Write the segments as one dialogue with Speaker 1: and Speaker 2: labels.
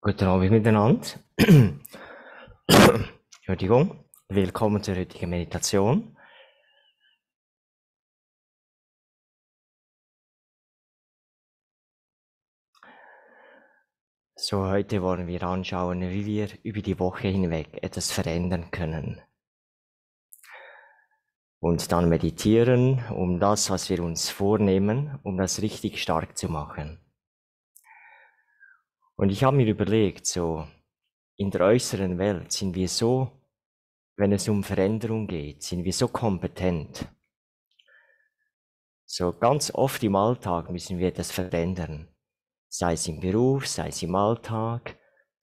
Speaker 1: Guten Abend miteinander. Entschuldigung. Willkommen zur heutigen Meditation. So, heute wollen wir anschauen, wie wir über die Woche hinweg etwas verändern können. Und dann meditieren, um das, was wir uns vornehmen, um das richtig stark zu machen. Und ich habe mir überlegt, so, in der äußeren Welt sind wir so, wenn es um Veränderung geht, sind wir so kompetent. So ganz oft im Alltag müssen wir etwas verändern. Sei es im Beruf, sei es im Alltag.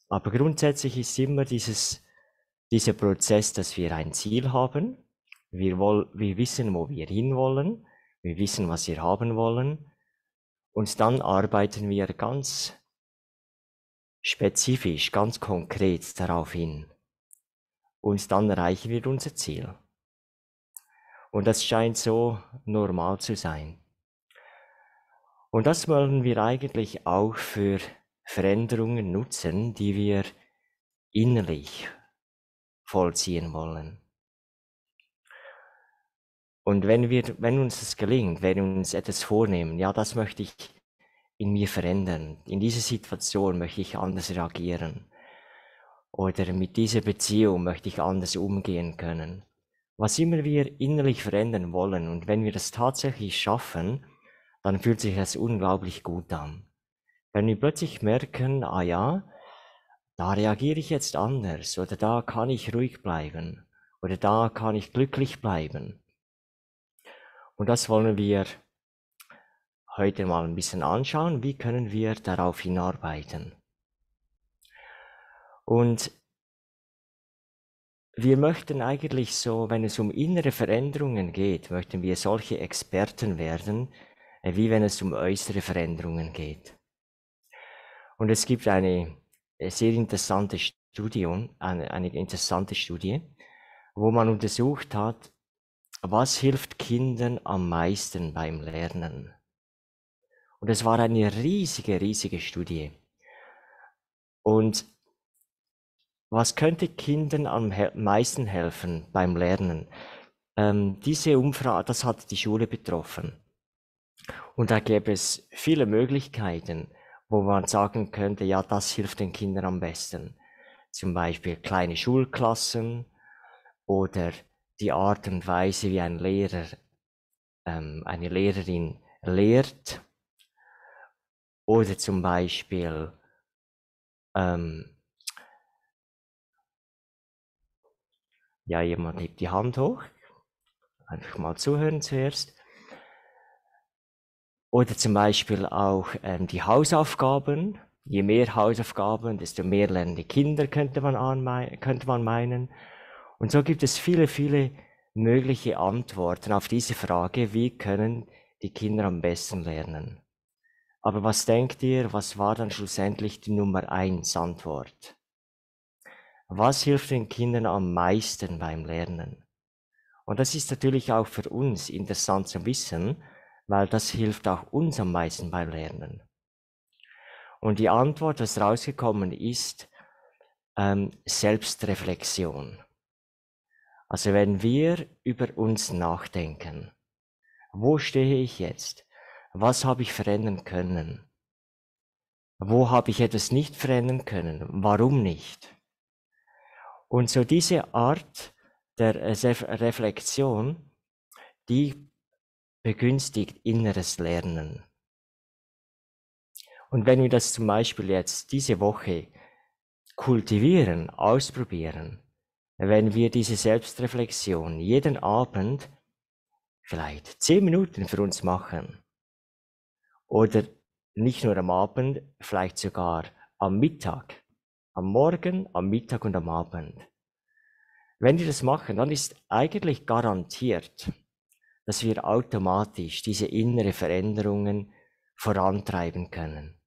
Speaker 1: Aber grundsätzlich ist immer dieser Prozess, dass wir ein Ziel haben. Wir wissen, wo wir hinwollen. Wir wissen, was wir haben wollen. Und dann arbeiten wir ganz spezifisch, ganz konkret darauf hin. Und dann erreichen wir unser Ziel. Und das scheint so normal zu sein. Und das wollen wir eigentlich auch für Veränderungen nutzen, die wir innerlich vollziehen wollen. Und wenn uns das gelingt, wenn wir uns etwas vornehmen, ja, das möchte ich in mir verändern, in dieser Situation möchte ich anders reagieren oder mit dieser Beziehung möchte ich anders umgehen können. Was immer wir innerlich verändern wollen und wenn wir das tatsächlich schaffen, dann fühlt sich das unglaublich gut an. Wenn wir plötzlich merken, ah ja, da reagiere ich jetzt anders oder da kann ich ruhig bleiben oder da kann ich glücklich bleiben. Und das wollen wir heute mal ein bisschen anschauen, wie können wir darauf hinarbeiten. Und wir möchten eigentlich so, wenn es um innere Veränderungen geht, möchten wir solche Experten werden, wie wenn es um äußere Veränderungen geht. Und es gibt eine sehr interessante Studie, wo man untersucht hat, was hilft Kindern am meisten beim Lernen. Und es war eine riesige Studie. Und was könnte Kindern am meisten helfen beim Lernen? Diese Umfrage, das hat die Schule betroffen. Und da gäbe es viele Möglichkeiten, wo man sagen könnte, ja, das hilft den Kindern am besten. Zum Beispiel kleine Schulklassen oder die Art und Weise, wie ein Lehrer, eine Lehrerin lehrt. Oder zum Beispiel ja, jemand hebt die Hand hoch. Einfach mal zuhören zuerst. Oder zum Beispiel auch die Hausaufgaben. Je mehr Hausaufgaben, desto mehr lernende Kinder könnte man meinen. Und so gibt es viele mögliche Antworten auf diese Frage, wie können die Kinder am besten lernen. Aber was denkt ihr, was war dann schlussendlich die Nummer 1 Antwort? Was hilft den Kindern am meisten beim Lernen? Und das ist natürlich auch für uns interessant zu wissen, weil das hilft auch uns am meisten beim Lernen. Und die Antwort, was rausgekommen ist, Selbstreflexion. Also wenn wir über uns nachdenken, wo stehe ich jetzt? Was habe ich verändern können? Wo habe ich etwas nicht verändern können? Warum nicht? Und so diese Art der Reflexion, die begünstigt inneres Lernen. Und wenn wir das zum Beispiel jetzt diese Woche kultivieren, ausprobieren, wenn wir diese Selbstreflexion jeden Abend vielleicht 10 Minuten für uns machen oder nicht nur am Abend, vielleicht sogar am Mittag, am Morgen, am Mittag und am Abend. Wenn wir das machen, dann ist eigentlich garantiert, dass wir automatisch diese innere Veränderungen vorantreiben können.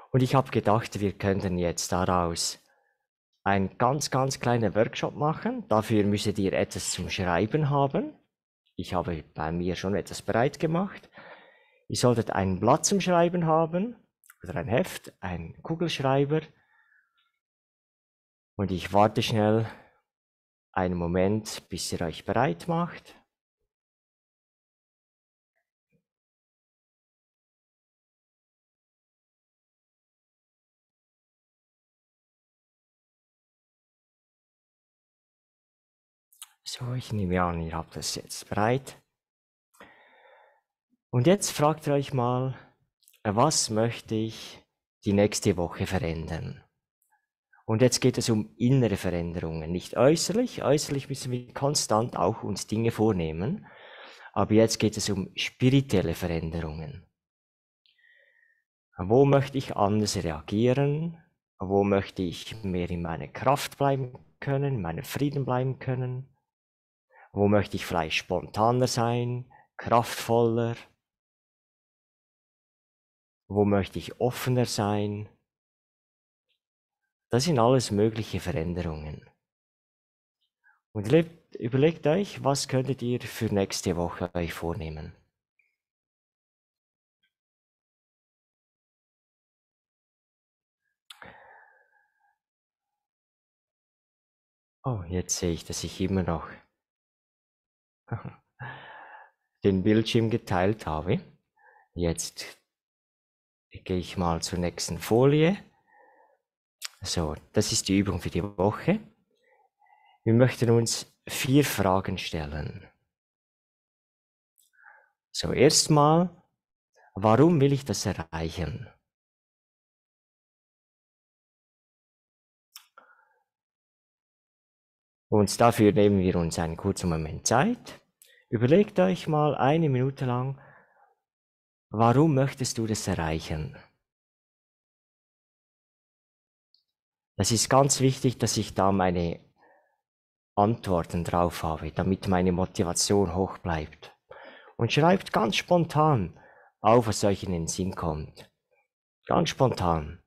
Speaker 1: Und ich habe gedacht, wir könnten jetzt daraus einen ganz kleinen Workshop machen. Dafür müsstet ihr etwas zum Schreiben haben. Ich habe bei mir schon etwas bereit gemacht. Ihr solltet ein Blatt zum Schreiben haben, oder ein Heft, ein Kugelschreiber und ich warte schnell einen Moment, bis ihr euch bereit macht. So, ich nehme an, ihr habt das jetzt bereit. Und jetzt fragt ihr euch mal, was möchte ich die nächste Woche verändern? Und jetzt geht es um innere Veränderungen, nicht äußerlich. Äußerlich müssen wir konstant auch uns Dinge vornehmen. Aber jetzt geht es um spirituelle Veränderungen. Wo möchte ich anders reagieren? Wo möchte ich mehr in meiner Kraft bleiben können, in meinem Frieden bleiben können? Wo möchte ich vielleicht spontaner sein, kraftvoller? Wo möchte ich offener sein? Das sind alles mögliche Veränderungen. Und überlegt euch, was könntet ihr für nächste Woche euch vornehmen? Oh, jetzt sehe ich, dass ich immer noch den Bildschirm geteilt habe. Jetzt gehe ich mal zur nächsten Folie. So, das ist die Übung für die Woche. Wir möchten uns 4 Fragen stellen. So, erstmal, warum will ich das erreichen? Und dafür nehmen wir uns einen kurzen Moment Zeit. Überlegt euch mal 1 Minute lang, warum möchtest du das erreichen? Es ist ganz wichtig, dass ich da meine Antworten drauf habe, damit meine Motivation hoch bleibt. Und schreibt ganz spontan auf, was euch in den Sinn kommt. Ganz spontan.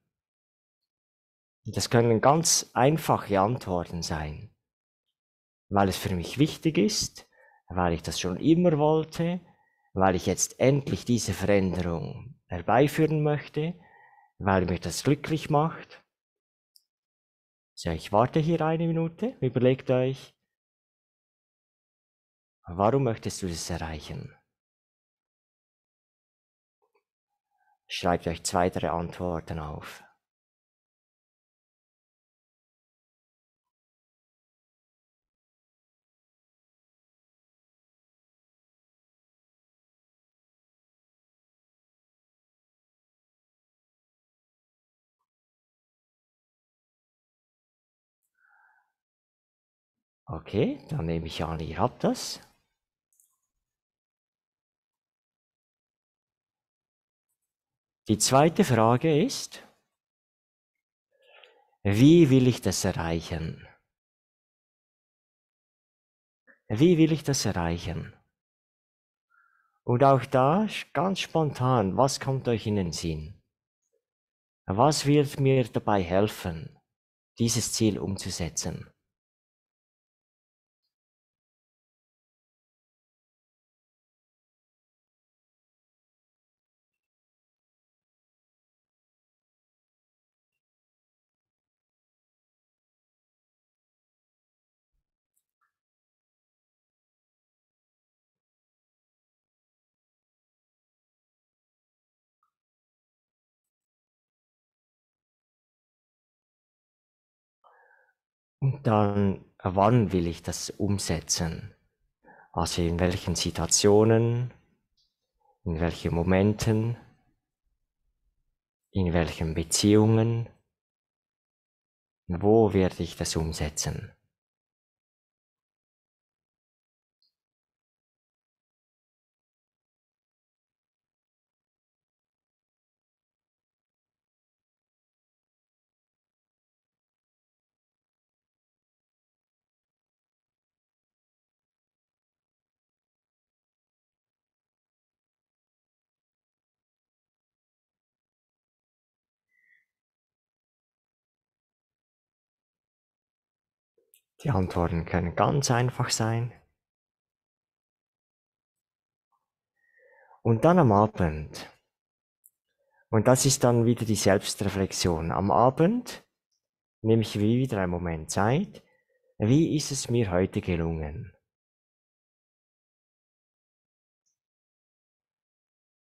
Speaker 1: Das können ganz einfache Antworten sein, weil es für mich wichtig ist, weil ich das schon immer wollte, weil ich jetzt endlich diese Veränderung herbeiführen möchte, weil mich das glücklich macht. So, ich warte hier 1 Minute, überlegt euch, warum möchtest du das erreichen? Schreibt euch 2, 3 Antworten auf. Okay, dann nehme ich an, ihr habt das. Die zweite Frage ist, wie will ich das erreichen? Wie will ich das erreichen? Und auch da ganz spontan, was kommt euch in den Sinn? Was wird mir dabei helfen, dieses Ziel umzusetzen? Und dann, wann will ich das umsetzen? Also in welchen Situationen, in welchen Momenten, in welchen Beziehungen, wo werde ich das umsetzen? Die Antworten können ganz einfach sein. Und dann am Abend. Und das ist dann wieder die Selbstreflexion. Am Abend nehme ich wieder einen Moment Zeit. Wie ist es mir heute gelungen?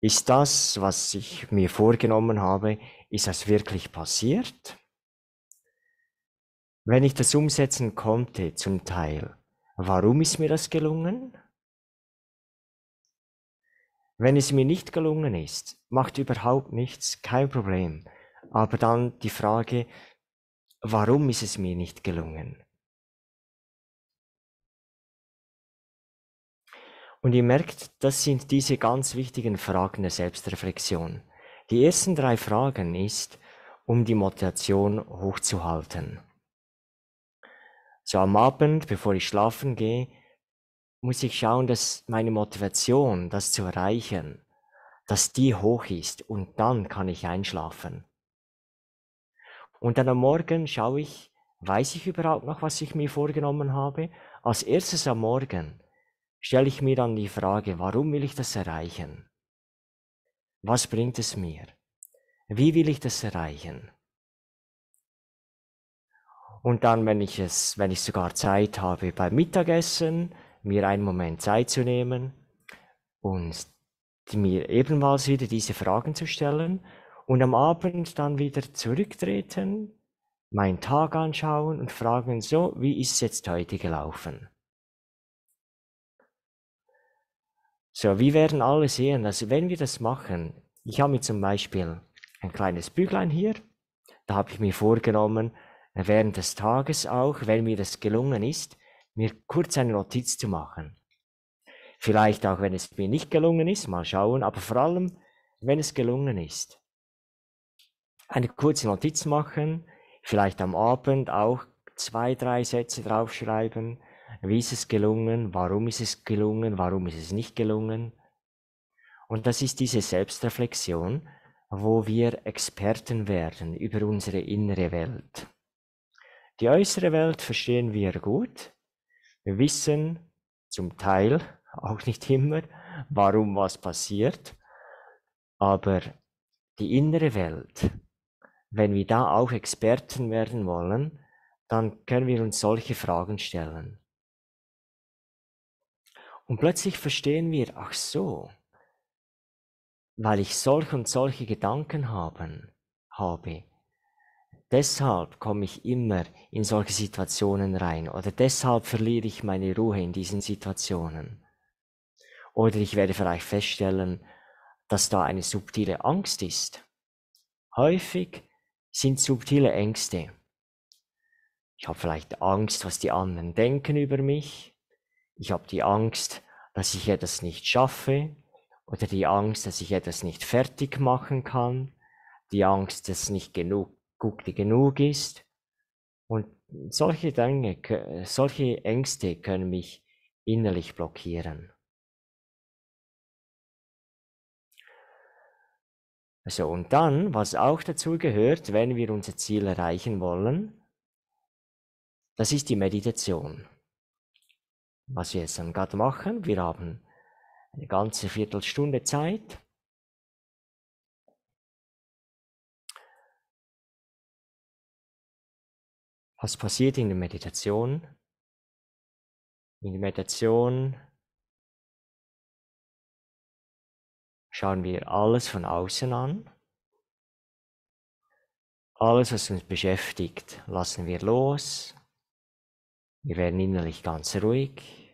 Speaker 1: Ist das, was ich mir vorgenommen habe, ist das wirklich passiert? Wenn ich das umsetzen konnte, zum Teil, warum ist mir das gelungen? Wenn es mir nicht gelungen ist, macht überhaupt nichts, kein Problem. Aber dann die Frage, warum ist es mir nicht gelungen? Und ihr merkt, das sind diese ganz wichtigen Fragen der Selbstreflexion. Die ersten 3 Fragen ist, um die Motivation hochzuhalten. So am Abend, bevor ich schlafen gehe, muss ich schauen, dass meine Motivation, das zu erreichen, dass die hoch ist und dann kann ich einschlafen. Und dann am Morgen schaue ich, weiß ich überhaupt noch, was ich mir vorgenommen habe? Als erstes am Morgen stelle ich mir dann die Frage, warum will ich das erreichen? Was bringt es mir? Wie will ich das erreichen? Und dann, wenn ich sogar Zeit habe beim Mittagessen, mir einen Moment Zeit zu nehmen und mir ebenfalls wieder diese Fragen zu stellen und am Abend dann wieder zurücktreten, meinen Tag anschauen und fragen, so, wie ist es jetzt heute gelaufen? So, wir werden alle sehen, dass wenn wir das machen, ich habe mir zum Beispiel ein kleines Büchlein hier, da habe ich mir vorgenommen, während des Tages auch, wenn mir das gelungen ist, mir kurz eine Notiz zu machen. Vielleicht auch, wenn es mir nicht gelungen ist, mal schauen, aber vor allem, wenn es gelungen ist. Eine kurze Notiz machen, vielleicht am Abend auch 2, 3 Sätze draufschreiben. Wie ist es gelungen? Warum ist es gelungen? Warum ist es nicht gelungen? Und das ist diese Selbstreflexion, wo wir Experten werden über unsere innere Welt. Die äußere Welt verstehen wir gut. Wir wissen zum Teil, auch nicht immer, warum was passiert. Aber die innere Welt, wenn wir da auch Experten werden wollen, dann können wir uns solche Fragen stellen. Und plötzlich verstehen wir, ach so, weil ich solche und solche Gedanken habe, deshalb komme ich immer in solche Situationen rein oder deshalb verliere ich meine Ruhe in diesen Situationen. Oder ich werde vielleicht feststellen, dass da eine subtile Angst ist. Häufig sind subtile Ängste. Ich habe vielleicht Angst, was die anderen denken über mich. Ich habe die Angst, dass ich etwas nicht schaffe oder die Angst, dass ich etwas nicht fertig machen kann. Die Angst, dass es nicht gut genug ist. Und solche Dinge, solche Ängste können mich innerlich blockieren. So, und dann, was auch dazu gehört, wenn wir unser Ziel erreichen wollen, das ist die Meditation. Was wir jetzt dann gerade machen, wir haben eine ganze Viertelstunde Zeit. Was passiert in der Meditation? In der Meditation schauen wir alles von außen an. Alles, was uns beschäftigt, lassen wir los. Wir werden innerlich ganz ruhig.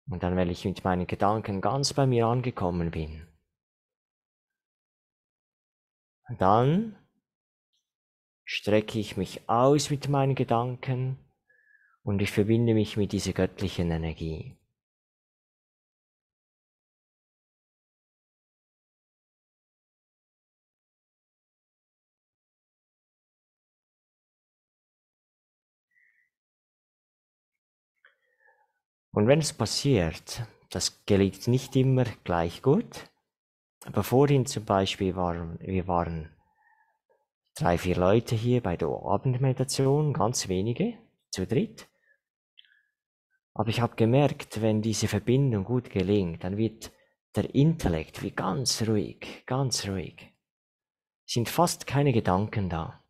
Speaker 1: Und dann, wenn ich mit meinen Gedanken ganz bei mir angekommen bin, dann strecke ich mich aus mit meinen Gedanken und ich verbinde mich mit dieser göttlichen Energie. Und wenn es passiert, das gelingt nicht immer gleich gut, aber vorhin zum Beispiel wir waren 3, 4 Leute hier bei der Abendmeditation, ganz wenige, zu dritt. Aber ich habe gemerkt, wenn diese Verbindung gut gelingt, dann wird der Intellekt wie ganz ruhig. Sind fast keine Gedanken da.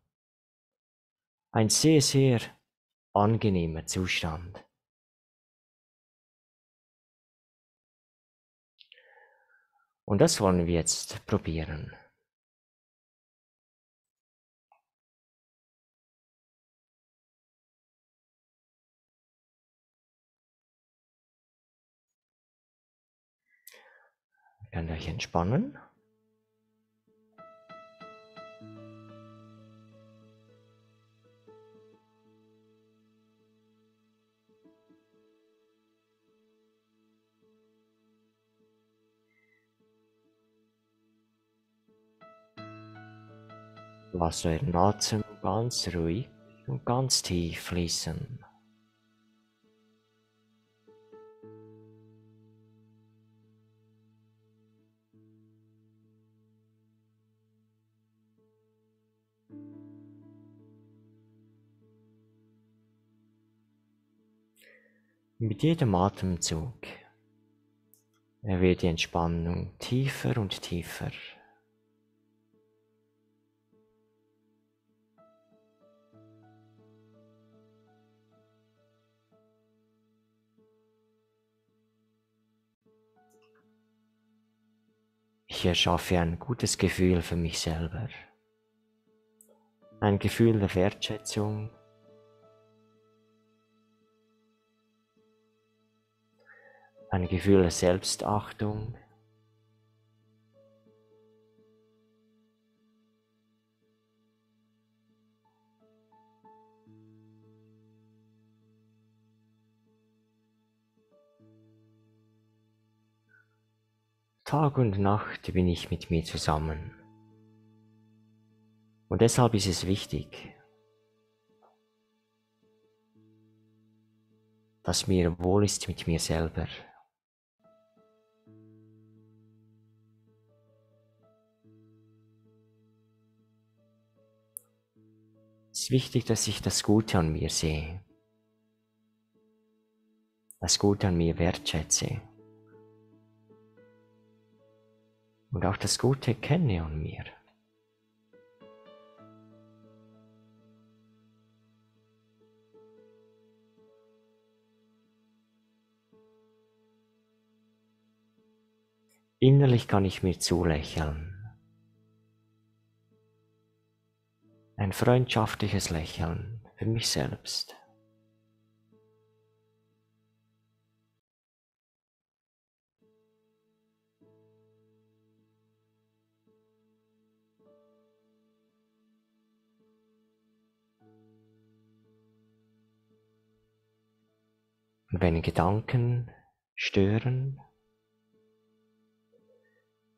Speaker 1: Ein sehr, sehr angenehmer Zustand. Und das wollen wir jetzt probieren. Ihr könnt euch entspannen. Lasst euren Atem ganz ruhig und ganz tief fließen. Mit jedem Atemzug wird die Entspannung tiefer und tiefer. Ich erschaffe ein gutes Gefühl für mich selber. Ein Gefühl der Wertschätzung. Ein Gefühl der Selbstachtung. Tag und Nacht bin ich mit mir zusammen. Und deshalb ist es wichtig, dass mir wohl ist mit mir selber. Es ist wichtig, dass ich das Gute an mir sehe, das Gute an mir wertschätze und auch das Gute kenne an mir. Innerlich kann ich mir zulächeln. Ein freundschaftliches Lächeln für mich selbst. Und wenn Gedanken stören,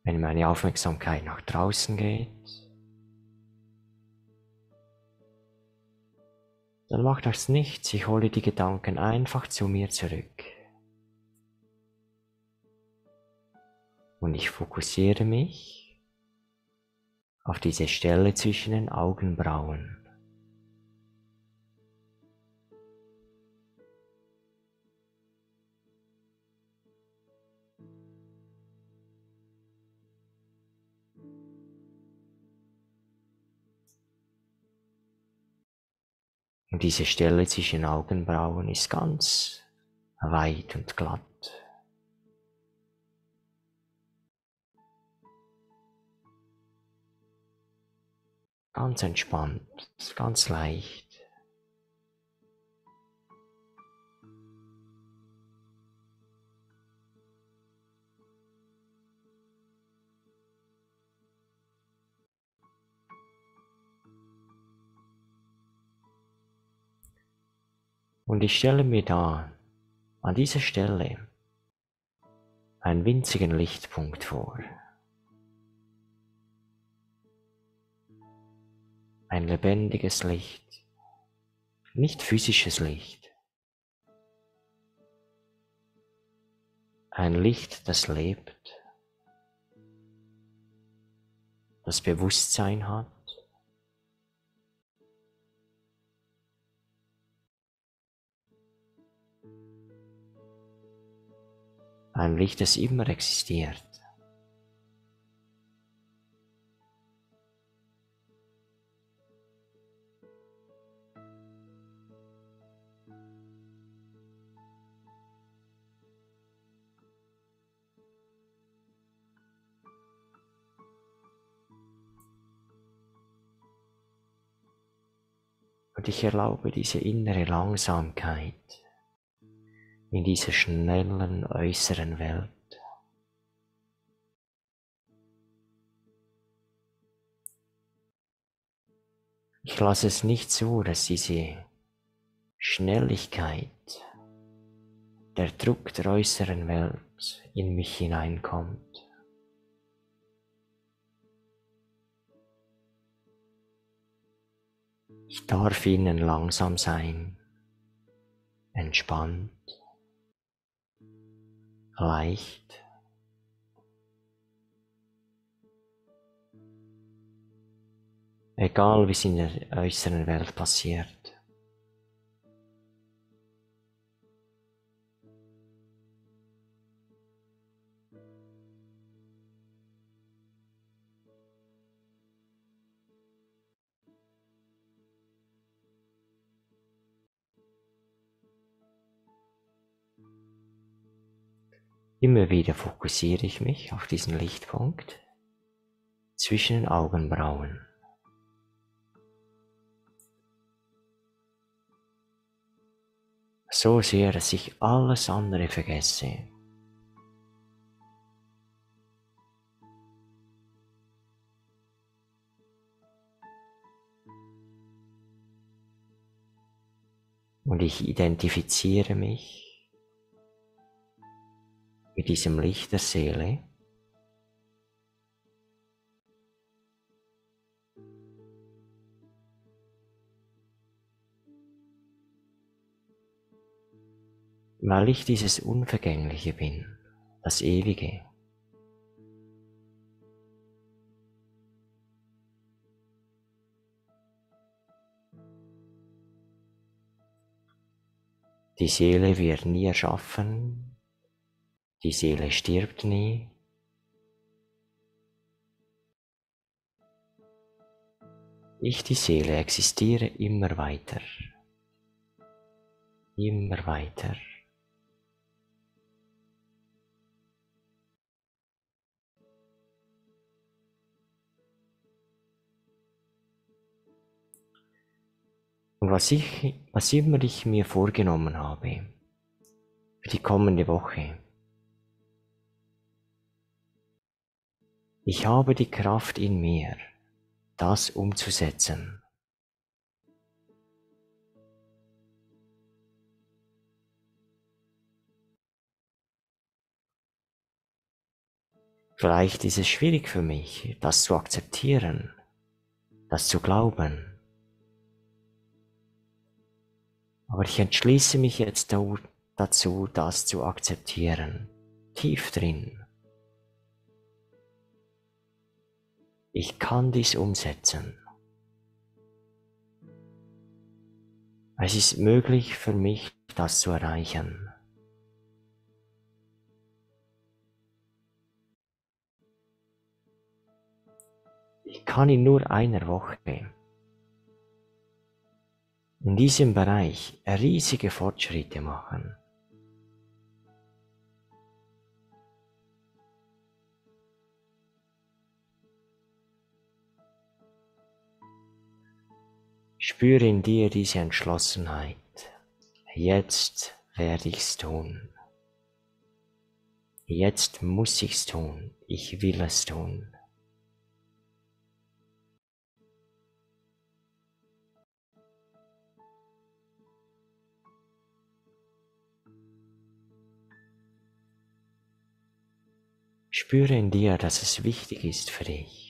Speaker 1: wenn meine Aufmerksamkeit nach draußen geht, dann macht das nichts, ich hole die Gedanken einfach zu mir zurück. Und ich fokussiere mich auf diese Stelle zwischen den Augenbrauen. Und diese Stelle zwischen den Augenbrauen ist ganz weit und glatt. Ganz entspannt, ganz leicht. Und ich stelle mir da, an dieser Stelle, einen winzigen Lichtpunkt vor. Ein lebendiges Licht, nicht physisches Licht. Ein Licht, das lebt, das Bewusstsein hat. Ein Licht, das immer existiert. Und ich erlaube diese innere Langsamkeit in dieser schnellen äußeren Welt. Ich lasse es nicht zu, dass diese Schnelligkeit, der Druck der äußeren Welt in mich hineinkommt. Ich darf innen langsam sein, entspannt, leicht. Egal, wie es in der äußeren Welt passiert. Immer wieder fokussiere ich mich auf diesen Lichtpunkt zwischen den Augenbrauen. So sehr, dass ich alles andere vergesse. Und ich identifiziere mich mit diesem Licht der Seele. Weil ich dieses Unvergängliche bin, das Ewige. Die Seele wird nie erschaffen, die Seele stirbt nie. Ich, die Seele, existiere immer weiter. Immer weiter. Und was immer ich mir vorgenommen habe, für die kommende Woche, ich habe die Kraft in mir, das umzusetzen. Vielleicht ist es schwierig für mich, das zu akzeptieren, das zu glauben. Aber ich entschließe mich jetzt dazu, das zu akzeptieren, tief drin. Ich kann dies umsetzen. Es ist möglich für mich, das zu erreichen. Ich kann in nur einer Woche in diesem Bereich riesige Fortschritte machen. Spüre in dir diese Entschlossenheit. Jetzt werde ich's tun. Jetzt muss ich's tun. Ich will es tun. Spüre in dir, dass es wichtig ist für dich.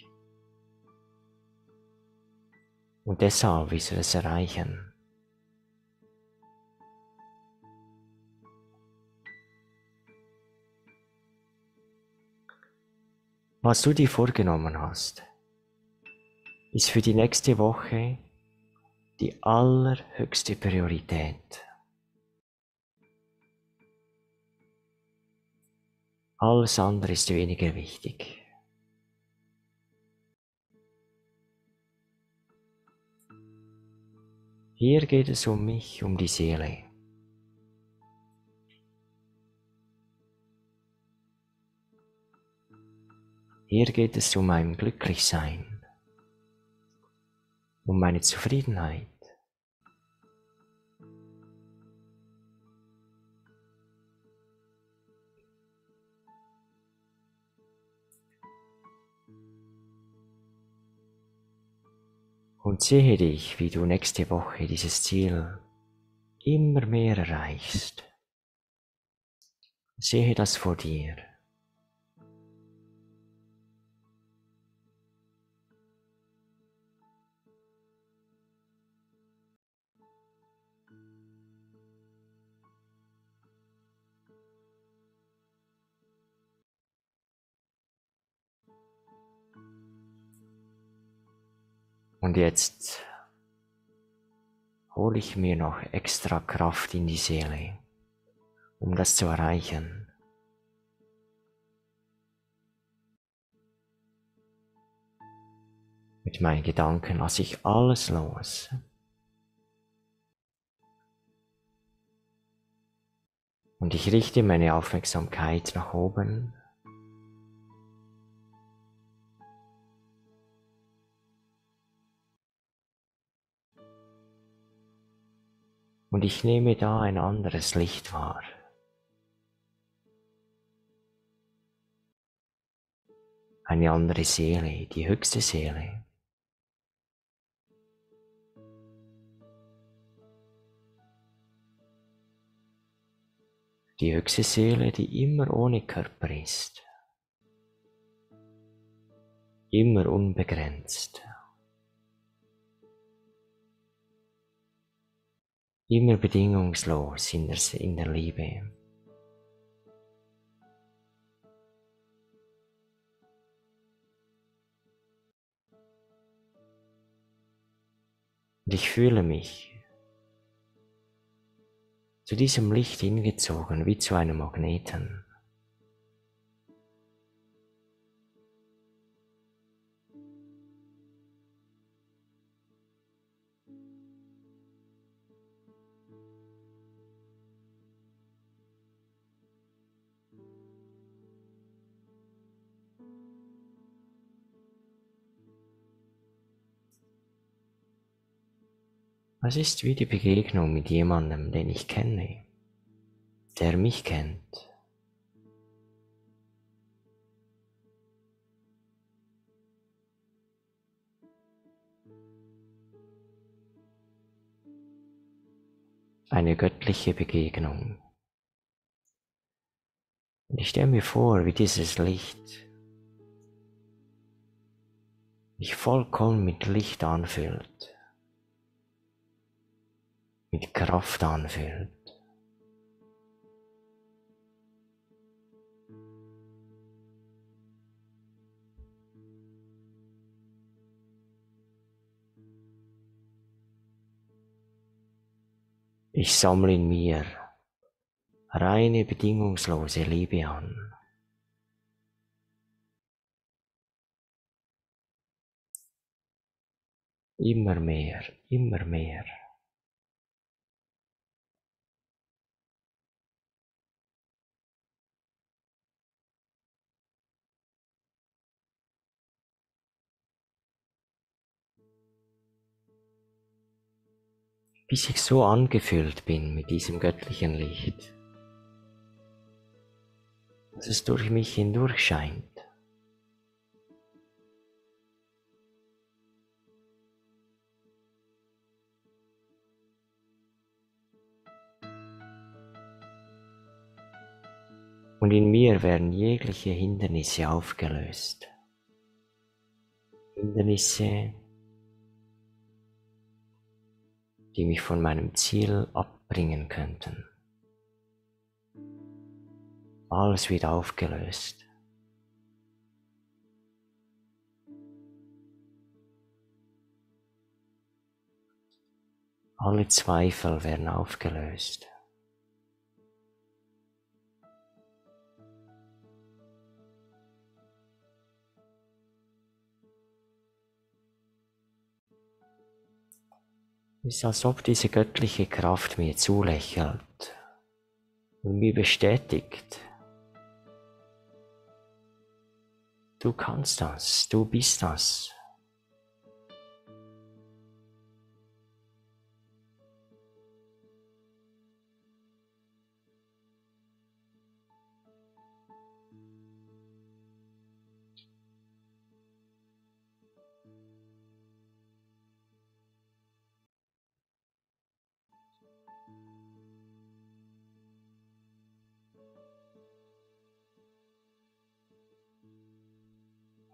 Speaker 1: Und deshalb willst du es erreichen. Was du dir vorgenommen hast, ist für die nächste Woche die allerhöchste Priorität. Alles andere ist weniger wichtig. Hier geht es um mich, um die Seele. Hier geht es um mein Glücklichsein, um meine Zufriedenheit. Und sehe dich, wie du nächste Woche dieses Ziel immer mehr erreichst. Sehe das vor dir. Und jetzt hole ich mir noch extra Kraft in die Seele, um das zu erreichen. Mit meinen Gedanken lasse ich alles los. Und ich richte meine Aufmerksamkeit nach oben. Und ich nehme da ein anderes Licht wahr. Eine andere Seele, die höchste Seele. Die höchste Seele, die immer ohne Körper ist. Immer unbegrenzt. Immer bedingungslos in der Liebe. Und ich fühle mich zu diesem Licht hingezogen, wie zu einem Magneten. Es ist wie die Begegnung mit jemandem, den ich kenne, der mich kennt. Eine göttliche Begegnung. Und ich stelle mir vor, wie dieses Licht mich vollkommen mit Licht anfüllt, mit Kraft anfüllt. Ich sammle in mir reine, bedingungslose Liebe an. Immer mehr, immer mehr. Bis ich so angefüllt bin mit diesem göttlichen Licht, dass es durch mich hindurch scheint. Und in mir werden jegliche Hindernisse aufgelöst. Hindernisse, die mich von meinem Ziel abbringen könnten. Alles wird aufgelöst. Alle Zweifel werden aufgelöst. Es ist, als ob diese göttliche Kraft mir zulächelt und mir bestätigt, du kannst das, du bist das.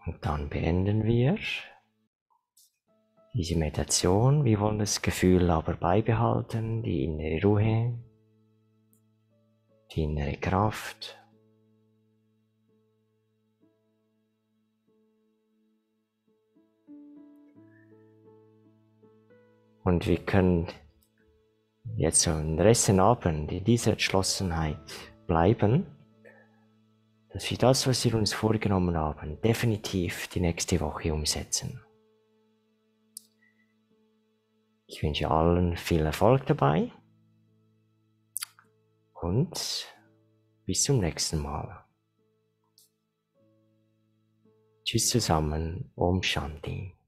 Speaker 1: Und dann beenden wir diese Meditation. Wir wollen das Gefühl aber beibehalten, die innere Ruhe, die innere Kraft. Und wir können jetzt so den Rest des Abends in dieser Entschlossenheit bleiben, dass wir das, was wir uns vorgenommen haben, definitiv die nächste Woche umsetzen. Ich wünsche allen viel Erfolg dabei und bis zum nächsten Mal. Tschüss zusammen, Om Shanti.